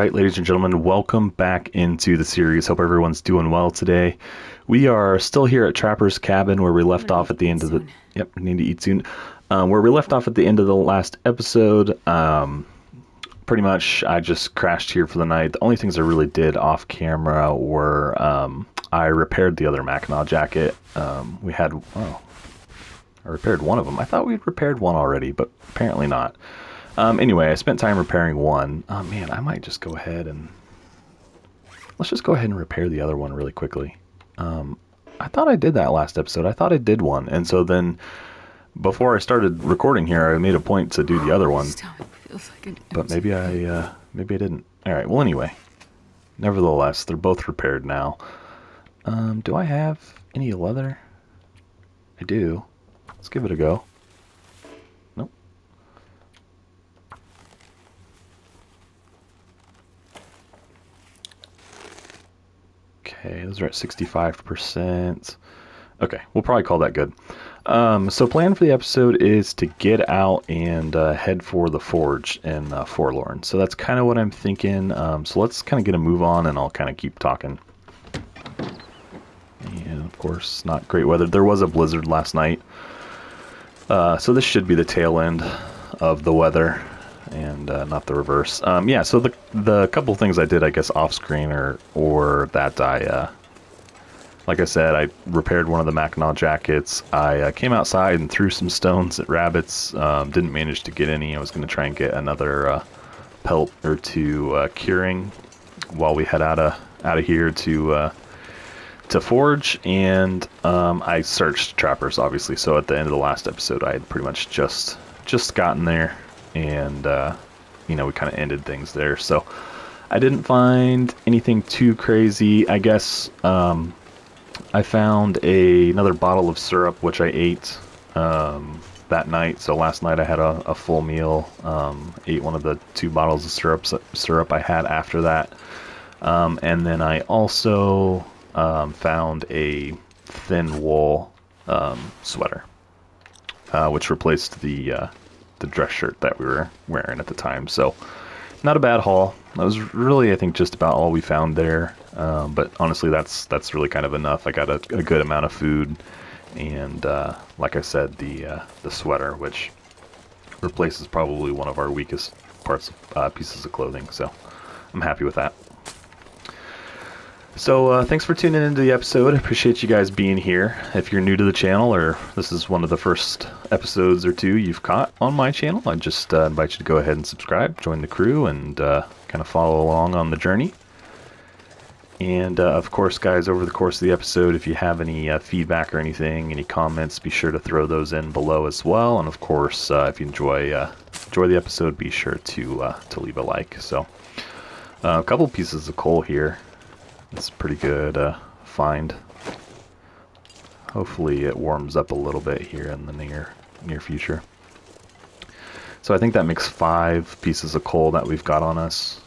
right, ladies and gentlemen, welcome back into the series. Hope everyone's doing well today. We are still here at Trapper's Cabin where we left off at the end of the... Yep, need to eat soon. Where we left off at the end of the last episode. Pretty much, I just crashed here for the night. The only things I really did off camera were I repaired the other Mackinac jacket. We had... Oh, I repaired one of them. I thought we'd repaired one already, but apparently not. Anyway, I spent time repairing one. Oh man, I might just go ahead and... Let's just go ahead and repair the other one really quickly. I thought I did that last episode. I thought I did one. And so then, before I started recording here, I made a point to do the other one. But maybe I didn't. Alright, well anyway. Nevertheless, they're both repaired now. Do I have any leather? I do. Let's give it a go. Nope. Okay, those are at 65%. Okay, we'll probably call that good. So plan for the episode is to get out and head for the forge in Forlorn. So that's kind of what I'm thinking. So let's kind of get a move on and I'll kind of keep talking. And of course, not great weather. There was a blizzard last night. So this should be the tail end of the weather and not the reverse. Yeah, so the couple things I did, I guess, off screen or that like I said, I repaired one of the Mackinac jackets. I came outside and threw some stones at rabbits. Didn't manage to get any. I was going to try and get another pelt or two curing while we head out of here to forge. And I searched trappers, obviously. So at the end of the last episode, I had pretty much just gotten there, and you know, we kind of ended things there. So I didn't find anything too crazy. I guess I found another bottle of syrup, which I ate that night. So last night I had a full meal, ate one of the 2 bottles of syrup I had after that. And then I also found a thin wool sweater, which replaced the dress shirt that we were wearing at the time. So not a bad haul. That was really, I think, just about all we found there. But honestly, that's really kind of enough. I got a good amount of food, and like I said, the sweater, which replaces probably one of our weakest pieces of clothing. So I'm happy with that. So thanks for tuning into the episode. I appreciate you guys being here. If you're new to the channel, or this is one of the first episodes or 2 you've caught on my channel, I just invite you to go ahead and subscribe, join the crew, and kind of follow along on the journey. And of course, guys, over the course of the episode, if you have any feedback or anything, any comments, be sure to throw those in below as well. And of course, if you enjoy the episode, be sure to leave a like. So a couple pieces of coal here. It's a pretty good find. Hopefully it warms up a little bit here in the near future. So I think that makes 5 pieces of coal that we've got on us.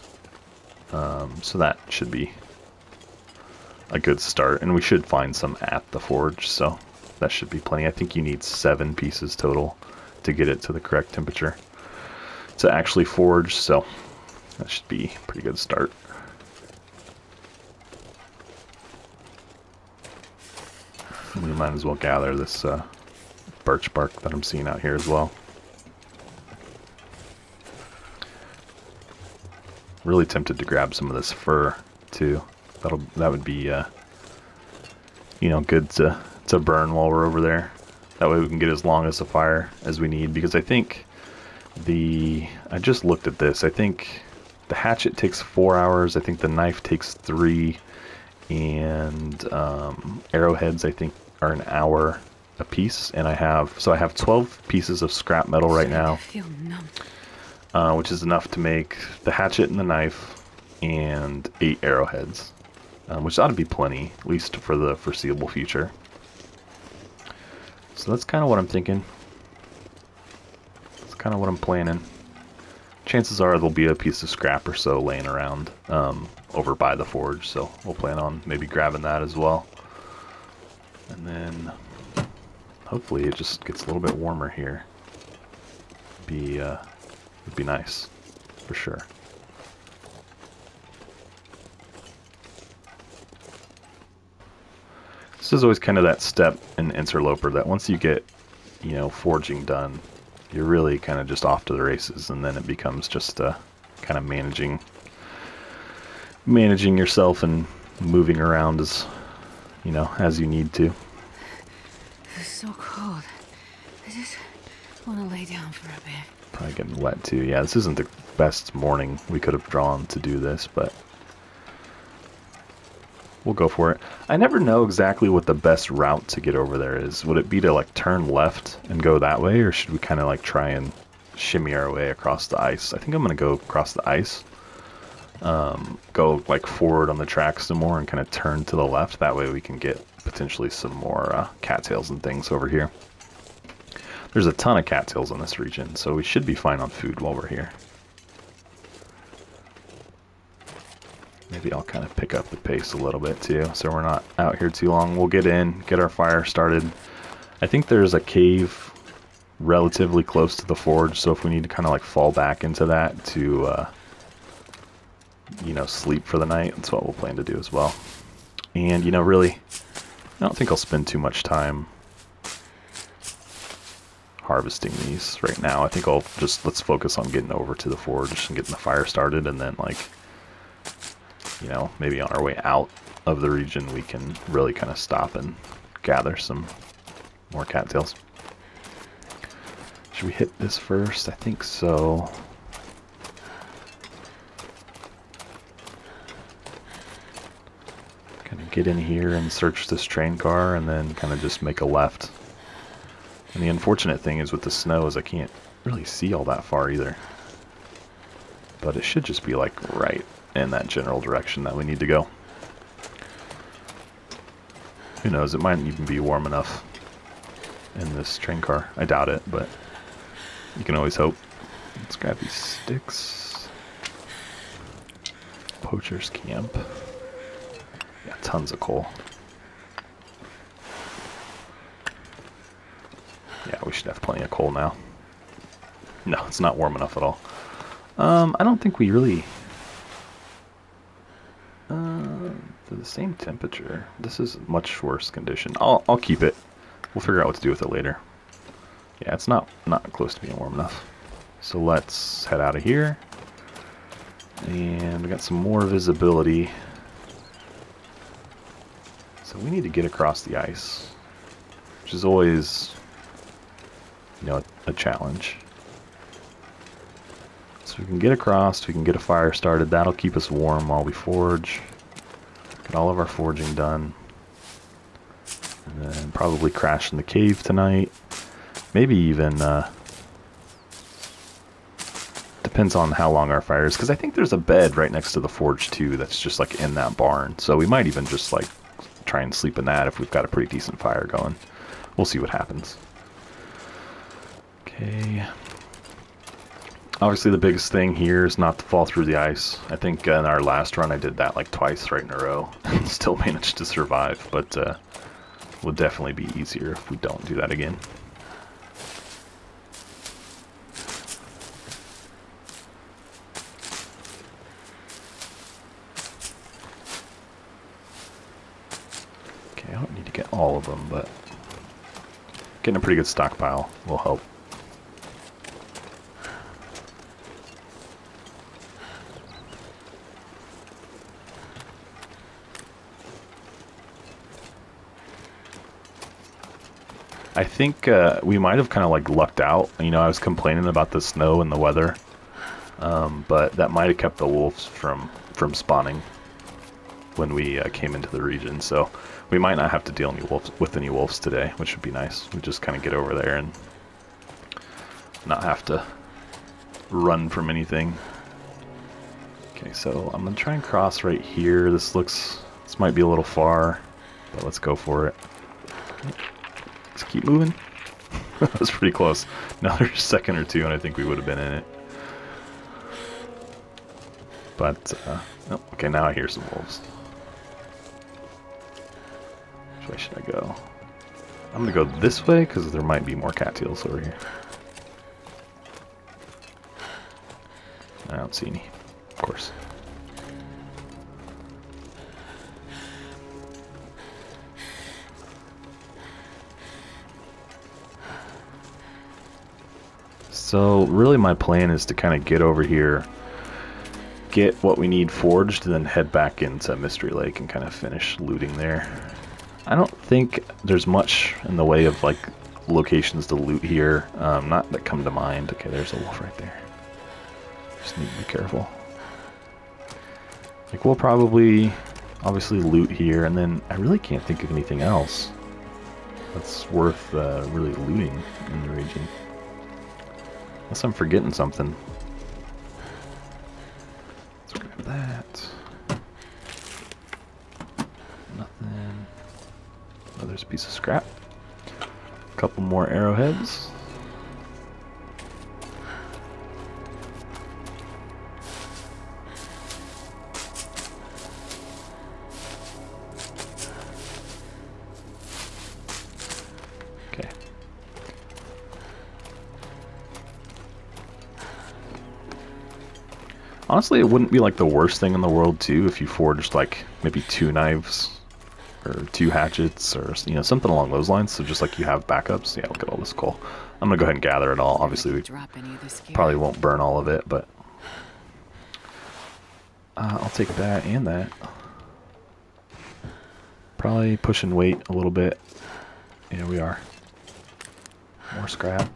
So that should be a good start. And we should find some at the forge, so that should be plenty. I think you need 7 pieces total to get it to the correct temperature to actually forge, so that should be a pretty good start. We might as well gather this birch bark that I'm seeing out here as well. Really tempted to grab some of this fur too. That would be you know, good to burn while we're over there. That way we can get as long as a fire as we need, because I think I just looked at this. I think the hatchet takes 4 hours. I think the knife takes 3, and arrowheads I think are an hour a piece. And I have 12 pieces of scrap metal right now, which is enough to make the hatchet and the knife and 8 arrowheads, which ought to be plenty, at least for the foreseeable future. So that's kind of what I'm thinking. That's kind of what I'm planning. Chances are there'll be a piece of scrap or so laying around over by the forge, so we'll plan on maybe grabbing that as well. And then hopefully it just gets a little bit warmer here. Would be nice, for sure. This is always kind of that step in Interloper that once you get, you know, forging done, you're really kind of just off to the races, and then it becomes just kind of managing yourself and moving around as, you know, as you need to. It's so cold. I just want to lay down for a bit. Probably getting wet too. Yeah, this isn't the best morning we could have drawn to do this, but we'll go for it. I never know exactly what the best route to get over there is. Would it be to like turn left and go that way, or should we kind of like try and shimmy our way across the ice? I think I'm going to go across the ice. Go like forward on the track some more and kind of turn to the left. That way we can get potentially some more cattails and things over here. There's a ton of cattails in this region, so we should be fine on food while we're here. Maybe I'll kind of pick up the pace a little bit too, so we're not out here too long. We'll get in, get our fire started. I think there's a cave relatively close to the forge, so if we need to kind of like fall back into that to, you know, sleep for the night, that's what we'll plan to do as well. And, you know, really, I don't think I'll spend too much time harvesting these right now. I think I'll just, let's focus on getting over to the forge and getting the fire started, and then like, you know, maybe on our way out of the region we can really kind of stop and gather some more cattails. Should we hit this first? I think so. Kind of get in here and search this train car and then kind of just make a left. And the unfortunate thing is with the snow is I can't really see all that far either. But it should just be like right in that general direction that we need to go. Who knows, it might even be warm enough in this train car. I doubt it, but you can always hope. Let's grab these sticks. Poacher's camp. Yeah, tons of coal. Yeah, we should have plenty of coal now. No, it's not warm enough at all. I don't think we really... they're the same temperature. This is much worse condition. I'll keep it. We'll figure out what to do with it later. Yeah, it's not close to being warm enough. So let's head out of here. And we got some more visibility. So we need to get across the ice, which is always, you know, a challenge. So we can get across, we can get a fire started. That'll keep us warm while we forge. Get all of our forging done. And then probably crash in the cave tonight. Maybe even, depends on how long our fire is. Because I think there's a bed right next to the forge too that's just like in that barn. So we might even just like try and sleep in that if we've got a pretty decent fire going. We'll see what happens. Okay. Obviously the biggest thing here is not to fall through the ice. I think in our last run I did that like twice right in a row and still managed to survive, but would definitely be easier if we don't do that again. Okay, I don't need to get all of them, but getting a pretty good stockpile will help. I think we might have kind of like lucked out. You know, I was complaining about the snow and the weather, but that might have kept the wolves from spawning when we came into the region. So we might not have to deal with any wolves today, which would be nice. We just kind of get over there and not have to run from anything. Okay, so I'm gonna try and cross right here. This might be a little far, but let's go for it. Let's keep moving. That was pretty close. Another second or two and I think we would have been in it. But, oh, okay, now I hear some wolves. Which way should I go? I'm gonna go this way because there might be more cattails over here. I don't see any, of course. So really my plan is to kind of get over here, get what we need forged, and then head back into Mystery Lake and kind of finish looting there. I don't think there's much in the way of like locations to loot here, not that come to mind. Okay, there's a wolf right there. Just need to be careful. Like we'll probably obviously loot here, and then I really can't think of anything else that's worth really looting in the region. Unless I'm forgetting something. Let's grab that. Nothing. Oh, there's a piece of scrap. A couple more arrowheads. Okay. Honestly, it wouldn't be like the worst thing in the world too if you forged like maybe 2 knives or 2 hatchets or something along those lines. So just like you have backups. Yeah, look at all this coal. I'm gonna go ahead and gather it all. Obviously, we probably won't burn all of it, but I'll take that and that. Probably pushing weight a little bit. Yeah, we are. More scrap.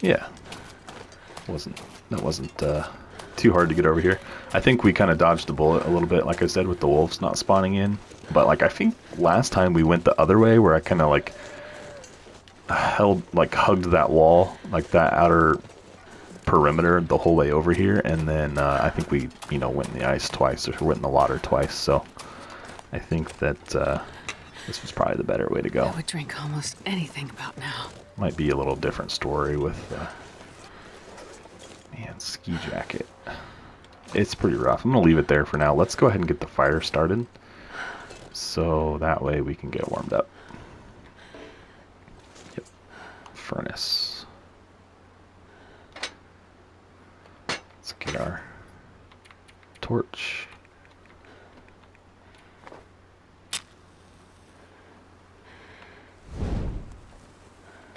Yeah, that wasn't too hard to get over here. I think we kind of dodged the bullet a little bit, like I said, with the wolves not spawning in. But like I think last time we went the other way, where I kind of like hugged that wall, like that outer perimeter the whole way over here, and then I think we went in the ice twice or went in the water twice. So I think that this was probably the better way to go. I would drink almost anything about now. Might be a little different story with man, ski jacket. It's pretty rough. I'm gonna leave it there for now. Let's go ahead and get the fire started, so that way we can get warmed up. Yep. Furnace. Let's get our torch.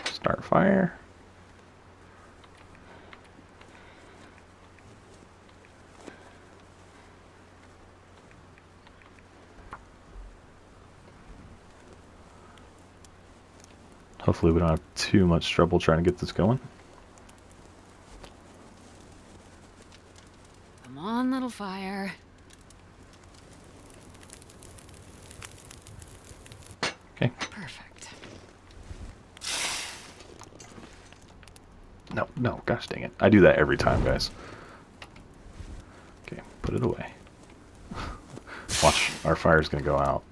Start fire. Hopefully we don't have too much trouble trying to get this going. Come on, little fire. Okay. Perfect. No, gosh dang it. I do that every time, guys. Okay, put it away. Watch, our fire's gonna go out.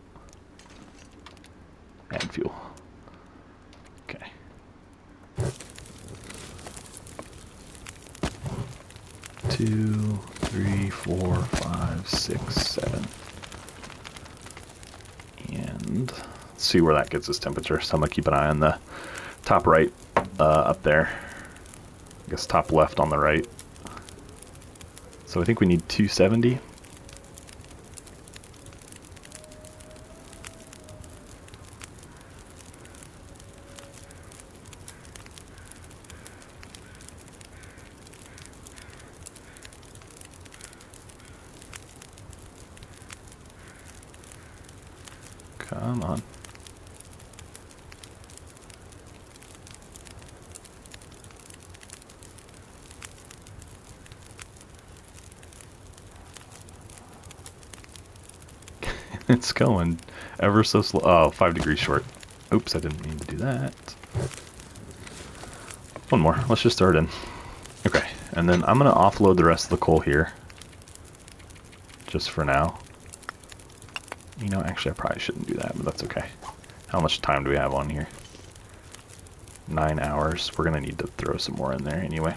Add fuel. Okay. Two, three, 4, 5, 6, 7. And let's see where that gets us temperature. So I'm gonna keep an eye on the top right up there. I guess top left on the right. So I think we need 270. Come on. It's going ever so slow. Oh, 5 degrees short. Oops, I didn't mean to do that. One more. Let's just start in. Okay, and then I'm going to offload the rest of the coal here. Just for now. Actually I probably shouldn't do that, but that's okay. How much time do we have on here? 9 hours. We're going to need to throw some more in there anyway.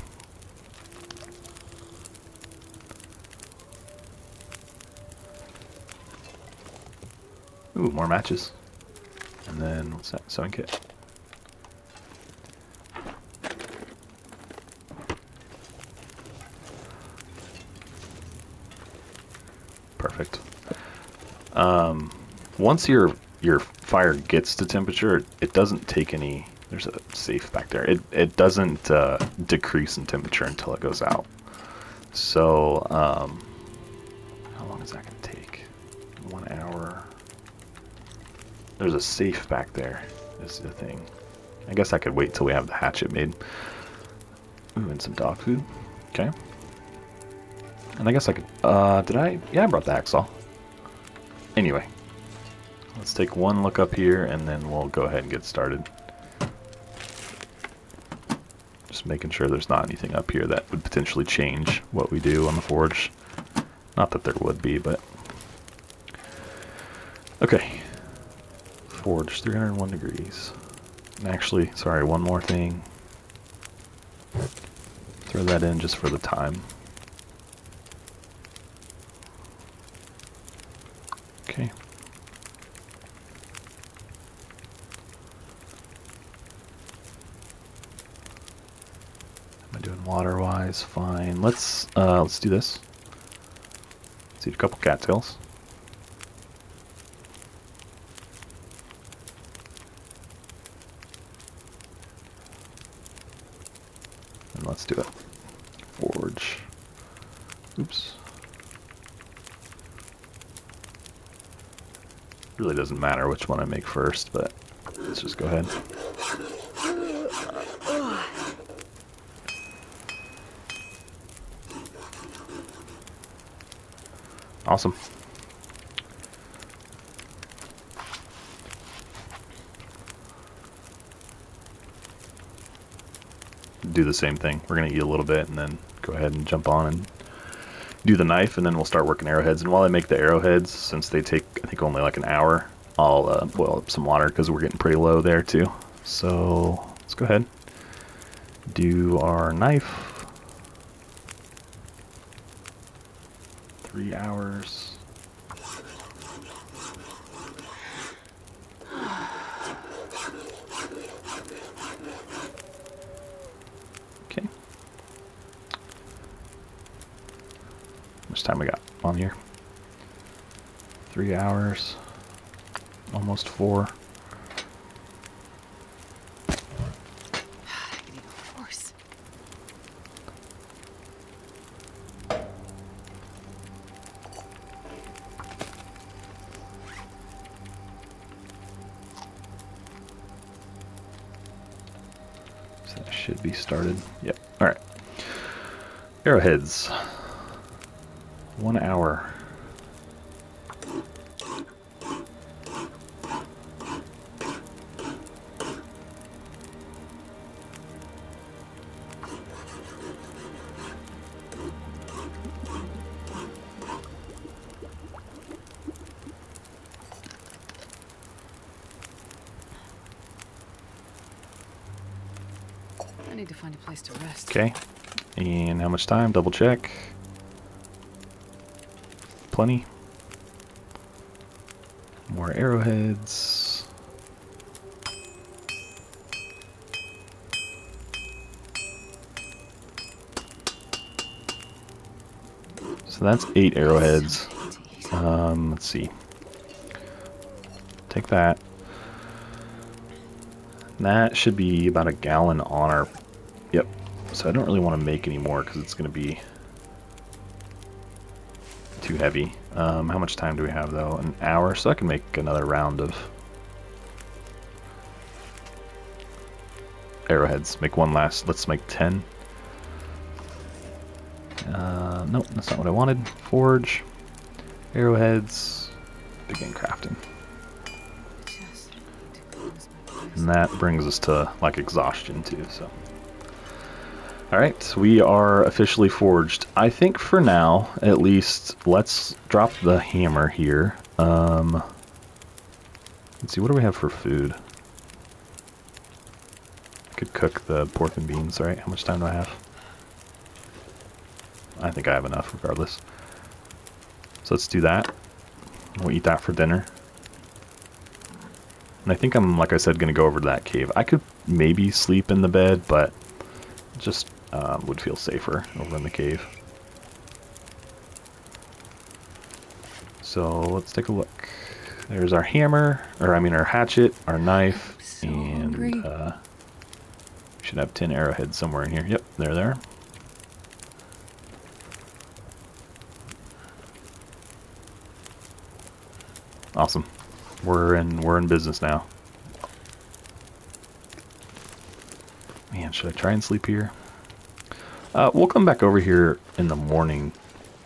Ooh, more matches. And then, what's that? Sewing kit. Perfect. Once your fire gets to temperature, it doesn't take any. There's a safe back there. It doesn't decrease in temperature until it goes out. So how long is that gonna take? 1 hour. There's a safe back there. Is the thing. I guess I could wait till we have the hatchet made. Ooh, and some dog food. Okay. And I guess I could. Did I? Yeah, I brought the hacksaw. Anyway. Let's take one look up here and then we'll go ahead and get started. Just making sure there's not anything up here that would potentially change what we do on the forge. Not that there would be, but... Okay. Forge, 301 degrees. And actually, sorry, one more thing. Throw that in just for the time. Okay. Am I doing water-wise? Fine. Let's do this. Let's eat a couple cattails. And let's do it. Forge. Oops. Really doesn't matter which one I make first, but let's just go ahead. Awesome. Do the same thing. We're going to eat a little bit and then go ahead and jump on and do the knife, and then we'll start working arrowheads. And while I make the arrowheads, since they take, I think, only like an hour, I'll boil up some water because we're getting pretty low there too. So let's go ahead. Do our knife. 3 hours. Okay. How much time we got on here? 3 hours. Almost 4. That should be started. Yep. All right. Arrowheads. 1 hour. I need to find a place to rest. Okay. And how much time? Double check. Plenty. More arrowheads. So that's 8 arrowheads. Let's see. Take that. That should be about a gallon on our... Yep. So I don't really want to make any more because it's going to be too heavy. How much time do we have though? An hour, so I can make another round of arrowheads. Make one last. Let's make 10. Nope, that's not what I wanted. Forge, arrowheads, begin crafting. And that brings us to like exhaustion too. So, all right, we are officially forged. I think for now, at least, let's drop the hammer here. Let's see, what do we have for food? I could cook the pork and beans, right? How much time do I have? I think I have enough regardless. So let's do that. We'll eat that for dinner. And I think I'm, like I said, going to go over to that cave. I could maybe sleep in the bed, but just would feel safer over in the cave. So let's take a look. There's our hammer, or I mean our hatchet, our knife, So and hungry. we should have 10 arrowheads somewhere in here. Yep, they're there. Awesome. We're in business now. Man, should I try and sleep here? We'll come back over here in the morning,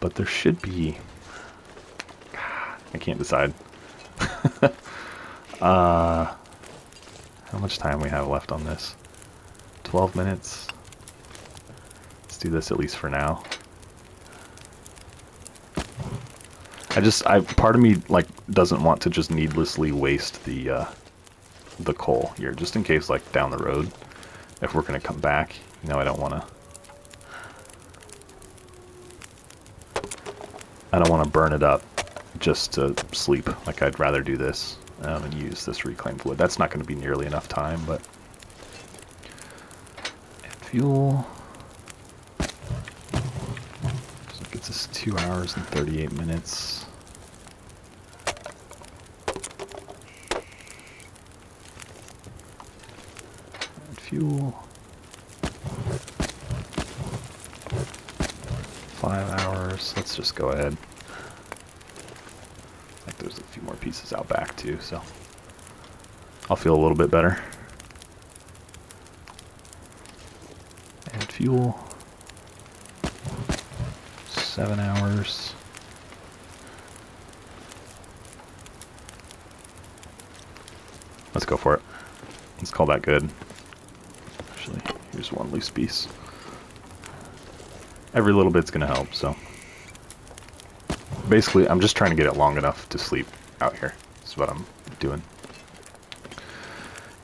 but there should be... I can't decide. How much time we have left on this? 12 minutes. Let's do this at least for now. Part of me like doesn't want to just needlessly waste the coal here, just in case like down the road, if we're gonna come back, you know, I don't want to burn it up just to sleep. Like I'd rather do this and use this reclaimed wood. That's not going to be nearly enough time, but and fuel. So it gets us 2 hours and 38 minutes. And fuel. 5 hours. Let's just go ahead. I think there's a few more pieces out back too, so I'll feel a little bit better. And fuel. 7 hours. Let's go for it. Let's call that good. Actually, here's one loose piece. Every little bit's gonna help, so. Basically, I'm just trying to get it long enough to sleep out here. That's what I'm doing.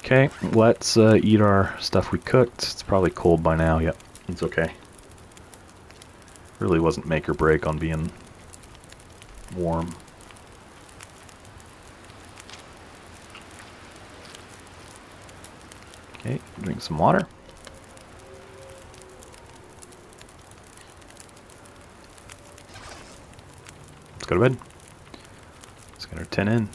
Okay, let's eat our stuff we cooked. It's probably cold by now. Yep, it's okay. Really wasn't make or break on being warm. Okay, drink some water. Let's go to bed. Let's get our 10 in.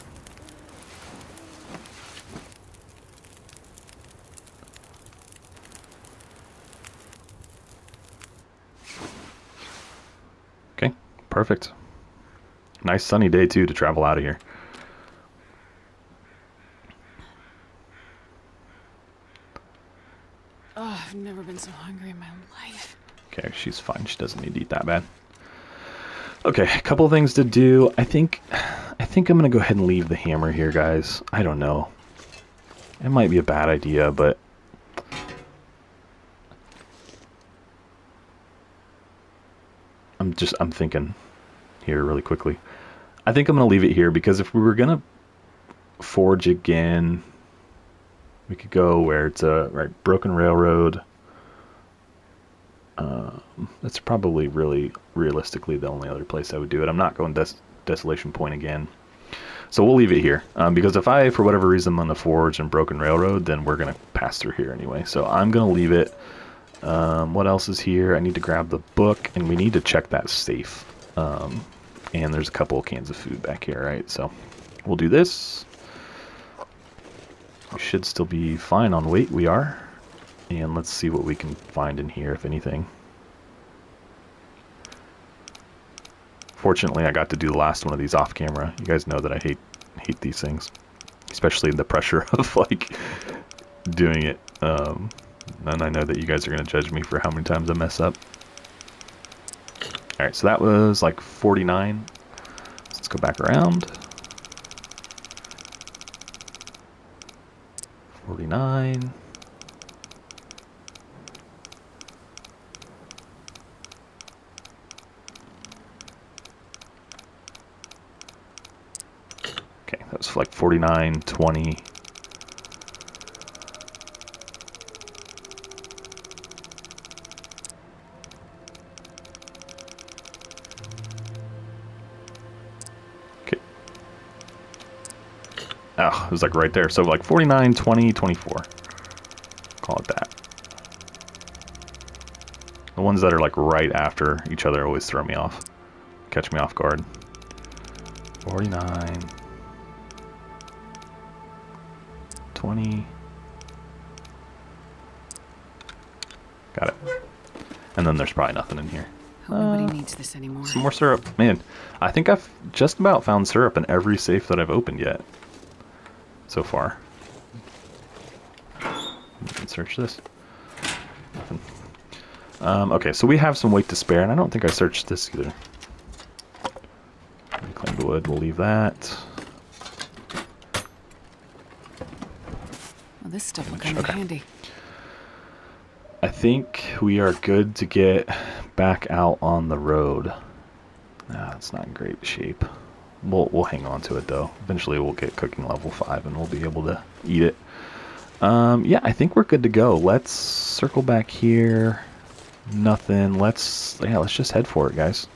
Okay, perfect. Nice sunny day too to travel out of here. Oh, I've never been so hungry in my life. Okay, she's fine. She doesn't need to eat that bad. Okay, a couple of things to do. I think I'm gonna go ahead and leave the hammer here, guys. I don't know. It might be a bad idea, but I'm thinking here really quickly. I think I'm gonna leave it here because if we were gonna forge again, we could go where it's a broken railroad. That's probably really realistically the only other place I would do it. I'm not going Desolation Point again. So we'll leave it here. Because if I, for whatever reason, am on the Forge and Broken Railroad, then we're going to pass through here anyway. So I'm going to leave it. What else is here? I need to grab the book, and we need to check that safe. And there's a couple of cans of food back here, right? So we'll do this. We should still be fine on weight. We are. And let's see what we can find in here, if anything. Fortunately, I got to do the last one of these off camera. You guys know that I hate these things, especially the pressure of like doing it. And I know that you guys are gonna judge me for how many times I mess up. All right, so that was like 49. Let's go back around. 49. Okay, that was like 49, 20. Okay. Oh, it was like right there. So like 49, 20, 24. Call it that. The ones that are like right after each other always throw me off. Catch me off guard. 49. 20. Got it. And then there's probably nothing in here. Hope nobody needs this anymore. Some more syrup. Man, I think I've just about found syrup in every safe that I've opened yet. So far. You can search this. Nothing. Okay, so we have some weight to spare, and I don't think I searched this either. Reclaimed wood, we'll leave that. Well, this stuff will come in handy. I think we are good to get back out on the road. It's not in great shape. We'll hang on to it though. Eventually we'll get cooking level 5 and we'll be able to eat it. Yeah, I think we're good to go. Let's circle back here. Nothing. Let's just head for it, guys.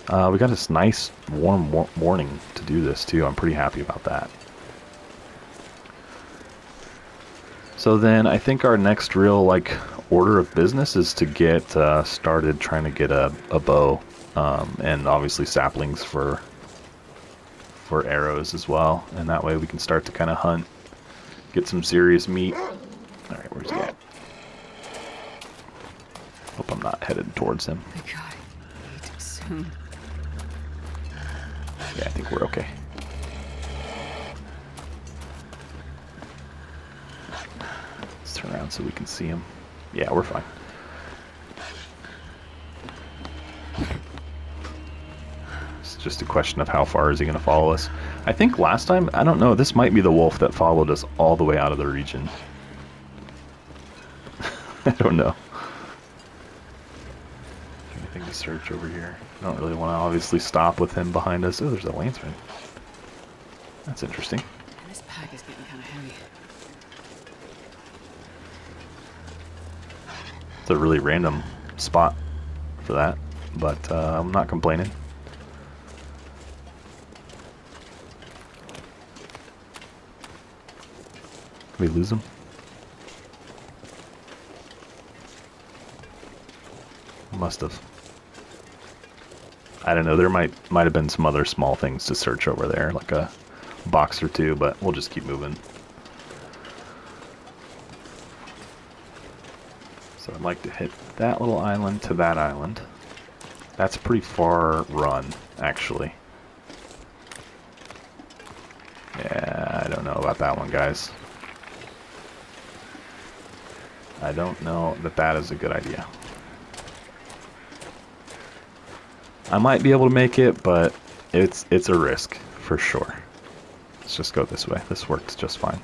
We got this nice warm morning to do this too. I'm pretty happy about that. So then I think our next real order of business is to get started trying to get a bow, and obviously saplings for arrows as well, and that way we can start to kind of hunt, get some serious meat. All right, where's he at? Hope I'm not headed towards him. Thank God. Eat soon. Yeah, I think we're okay. Let's turn around so we can see him. Yeah, we're fine. It's just a question of how far is he going to follow us. I think last time, I don't know, this might be the wolf that followed us all the way out of the region. I don't know. Anything to search over here? I don't really want to obviously stop with him behind us. Oh, there's a lanceman. That's interesting. This pack is getting kind of heavy. It's a really random spot for that, but I'm not complaining. Did we lose him? Must have. I don't know, there might have been some other small things to search over there, like a box or two, but we'll just keep moving. So I'd like to hit that little island to that island. That's a pretty far run, actually. Yeah, I don't know about that one, guys. I don't know that that is a good idea. I might be able to make it, but it's a risk, for sure. Let's just go this way. This works just fine.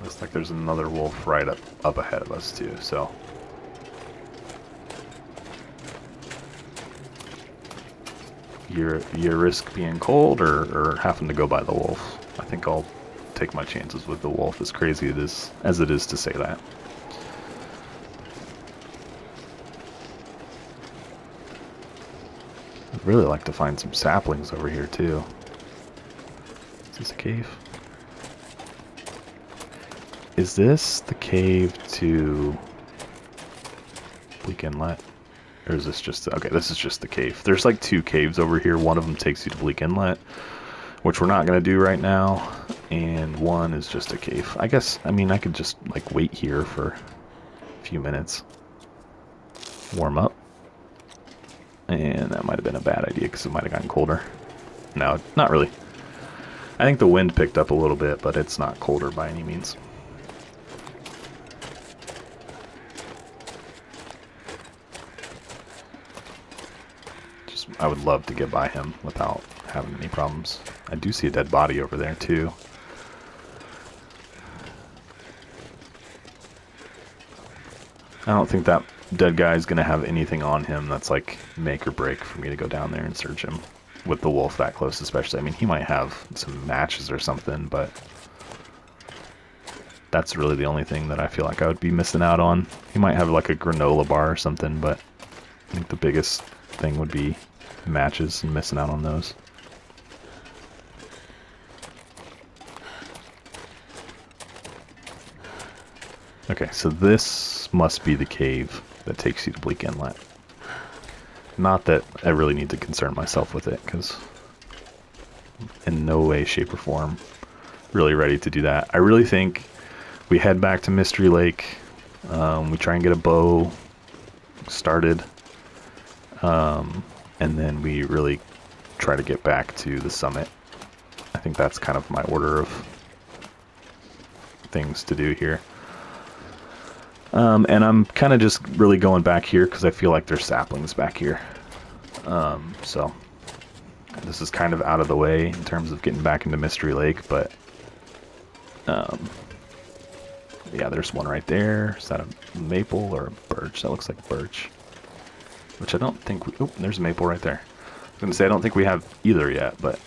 Looks like there's another wolf right up ahead of us, too, so... You risk being cold or having to go by the wolf. I think I'll take my chances with the wolf, as crazy as it is to say that. I'd really like to find some saplings over here too. Is this a cave? Is this the cave to Bleak Inlet? Or is this just... Okay, this is just the cave. There's like 2 caves over here. One of them takes you to Bleak Inlet, which we're not going to do right now. And one is just a cave. I guess, I mean, I could just like wait here for a few minutes. Warm up. And that might have been a bad idea because it might have gotten colder. No, not really. I think the wind picked up a little bit, but it's not colder by any means. I would love to get by him without having any problems. I do see a dead body over there too. I don't think that dead guy is going to have anything on him that's like make or break for me to go down there and search him with the wolf that close, especially. I mean, he might have some matches or something, but that's really the only thing that I feel like I would be missing out on. He might have like a granola bar or something, but I think the biggest thing would be matches and missing out on those. Okay, so this must be the cave that takes you to Bleak Inlet. Not that I really need to concern myself with it, because in no way, shape, or form really ready to do that. I really think we head back to Mystery Lake. We try and get a bow started. And then we really try to get back to the summit. I think that's kind of my order of things to do here. And I'm kind of just really going back here because I feel like there's saplings back here. So this is kind of out of the way in terms of getting back into Mystery Lake, but yeah, there's one right there. Is that a maple or a birch? That looks like birch. Which I don't think... Oh, there's a maple right there. I was going to say I don't think we have either yet, but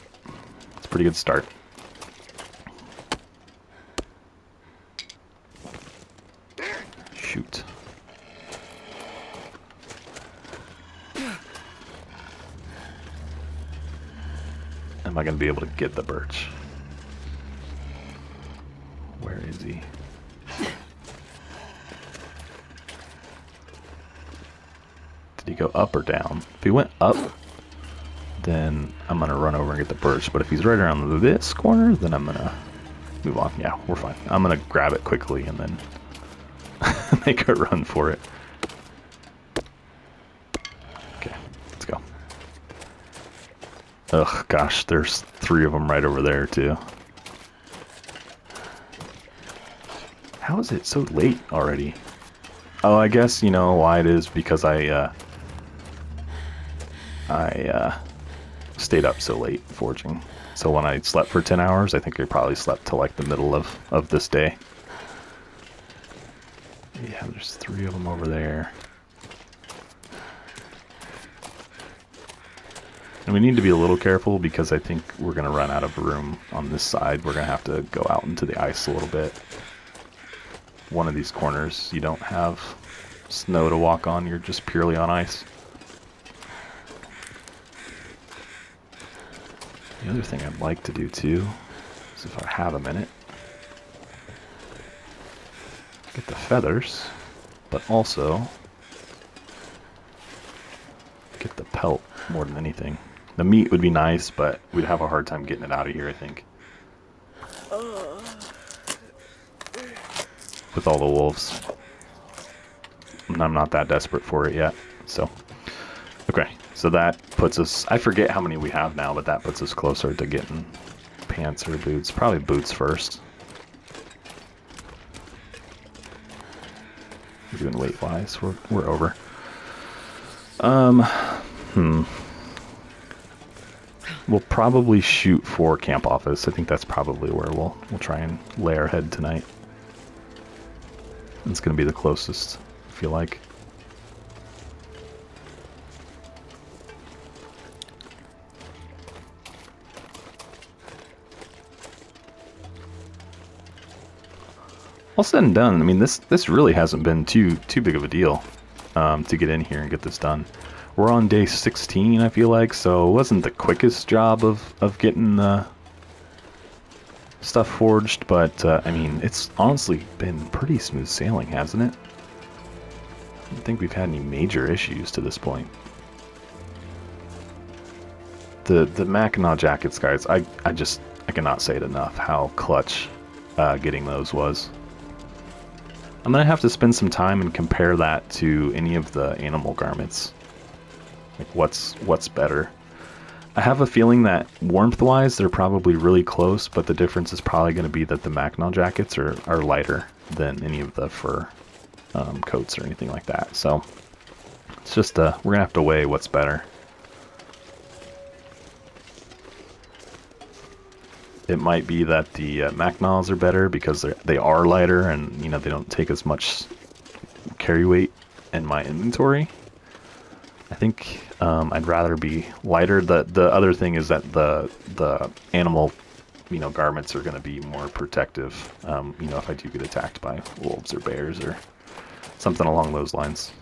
it's a pretty good start. Shoot. Am I going to be able to get the birch? Where is he? Did he go up or down? If he went up, then I'm going to run over and get the birch. But if he's right around this corner, then I'm going to move on. Yeah, we're fine. I'm going to grab it quickly and then make a run for it. Okay, let's go. Ugh, gosh, there's 3 of them right over there, too. How is it so late already? Oh, I guess you know why it is, because I stayed up so late forging. So when I slept for 10 hours, I think I probably slept till like the middle of this day. Yeah, there's 3 of them over there. And we need to be a little careful because I think we're going to run out of room on this side. We're going to have to go out into the ice a little bit. One of these corners, you don't have snow to walk on, you're just purely on ice. The other thing I'd like to do too is, if I have a minute, get the feathers, but also get the pelt more than anything. The meat would be nice, but we'd have a hard time getting it out of here, I think. With all the wolves. And I'm not that desperate for it yet, so. Okay, so that puts us, I forget how many we have now, but that puts us closer to getting pants or boots. Probably boots first. We're doing weight-wise, we're over. We'll probably shoot for camp office. I think that's probably where we'll try and lay our head tonight. It's going to be the closest, I feel like. All said and done, I mean, this really hasn't been too big of a deal to get in here and get this done. We're on day 16, I feel like, so it wasn't the quickest job of getting stuff forged, but I mean, it's honestly been pretty smooth sailing, hasn't it? I don't think we've had any major issues to this point. The Mackinac jackets, guys, I cannot say it enough how clutch getting those was. I'm gonna have to spend some time and compare that to any of the animal garments. Like what's better. I have a feeling that warmth-wise, they're probably really close, but the difference is probably going to be that the Mackinac jackets are lighter than any of the fur coats or anything like that. So it's just we're going to have to weigh what's better. It might be that the Mackinacs are better because they are lighter and, you know, they don't take as much carry weight in my inventory. I think I'd rather be lighter. The other thing is that the animal, you know, garments are going to be more protective. You know, if I do get attacked by wolves or bears or something along those lines.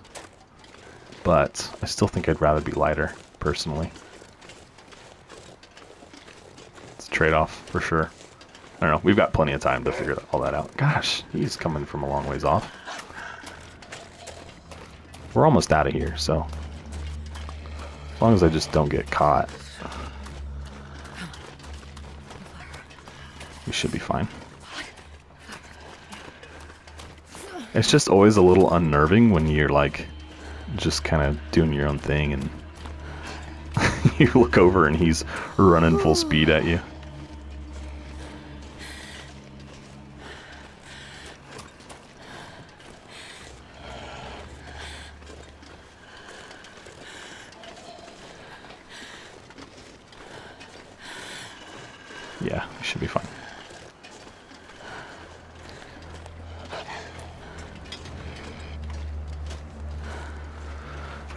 But I still think I'd rather be lighter, personally. It's a trade-off for sure. I don't know. We've got plenty of time to figure all that out. Gosh, he's coming from a long ways off. We're almost out of here, so. As long as I just don't get caught, we should be fine. It's just always a little unnerving when you're like just kind of doing your own thing and you look over and he's running full speed at you. Yeah, we should be fine.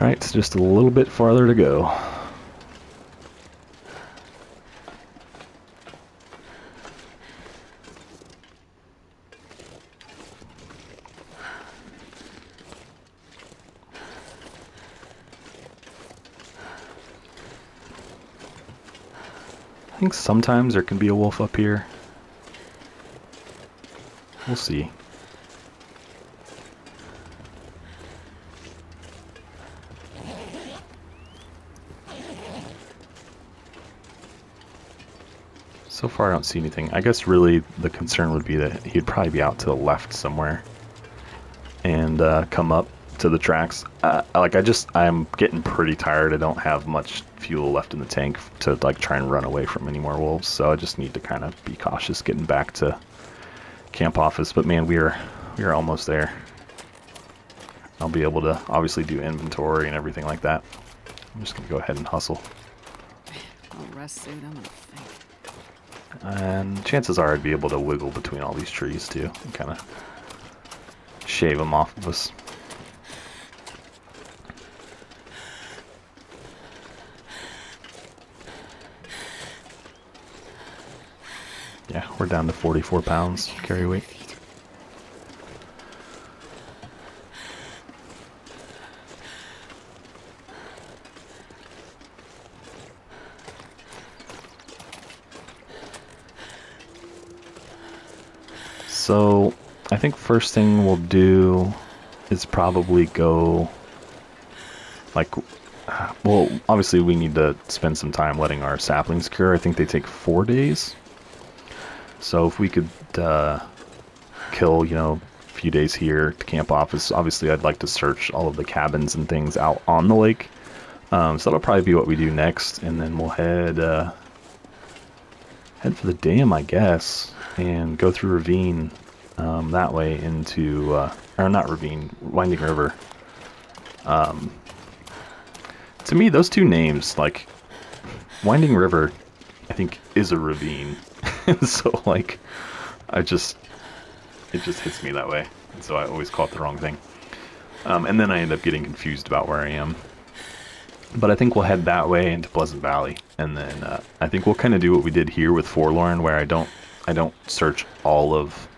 Alright, it's just a little bit farther to go. I think sometimes there can be a wolf up here. We'll see. So far I don't see anything. I guess really the concern would be that he'd probably be out to the left somewhere and come up to the tracks. I'm getting pretty tired. I don't have much fuel left in the tank to like try and run away from any more wolves, so I just need to kind of be cautious getting back to camp office. But man, we are almost there. I'll be able to obviously do inventory and everything like that. I'm just gonna go ahead and hustle. I'll rest suit. I'm gonna faint. And chances are I'd be able to wiggle between all these trees too and kind of shave them off of us. Yeah, we're down to 44 pounds carry weight. So I think first thing we'll do is probably go like, well, obviously we need to spend some time letting our saplings cure. I think they take 4 days. So if we could kill, a few days here to camp office, obviously I'd like to search all of the cabins and things out on the lake. So that'll probably be what we do next, and then we'll head for the dam, I guess, and go through ravine that way into, or not ravine, winding river. To me, those two names, like winding river, I think is a ravine. So like, it just hits me that way, and so I always call it the wrong thing. And then I end up getting confused about where I am. But I think we'll head that way into Pleasant Valley, and then I think we'll kind of do what we did here with Forlorn, where I don't search all of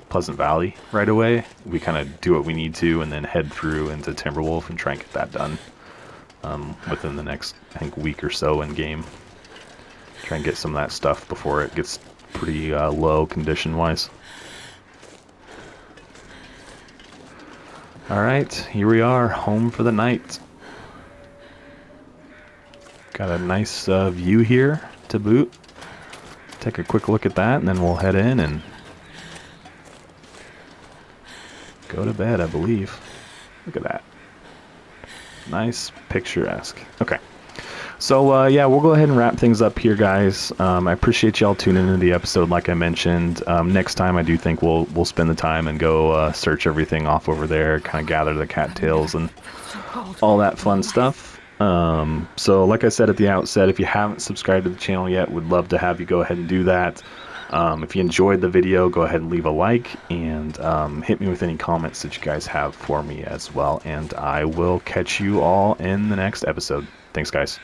Pleasant Valley right away. We kind of do what we need to, and then head through into Timberwolf and try and get that done within the next, I think, week or so in game. Try and get some of that stuff before it gets pretty low condition-wise. Alright, here we are, home for the night. Got a nice view here to boot. Take a quick look at that, and then we'll head in and go to bed, I believe. Look at that. Nice, picturesque. Okay. So, yeah, we'll go ahead and wrap things up here, guys. I appreciate y'all tuning into the episode, like I mentioned. Next time, I do think we'll spend the time and go search everything off over there, kind of gather the cattails and all that fun stuff. So, like I said at the outset, if you haven't subscribed to the channel yet, would love to have you go ahead and do that. If you enjoyed the video, go ahead and leave a like, and hit me with any comments that you guys have for me as well. And I will catch you all in the next episode. Thanks, guys.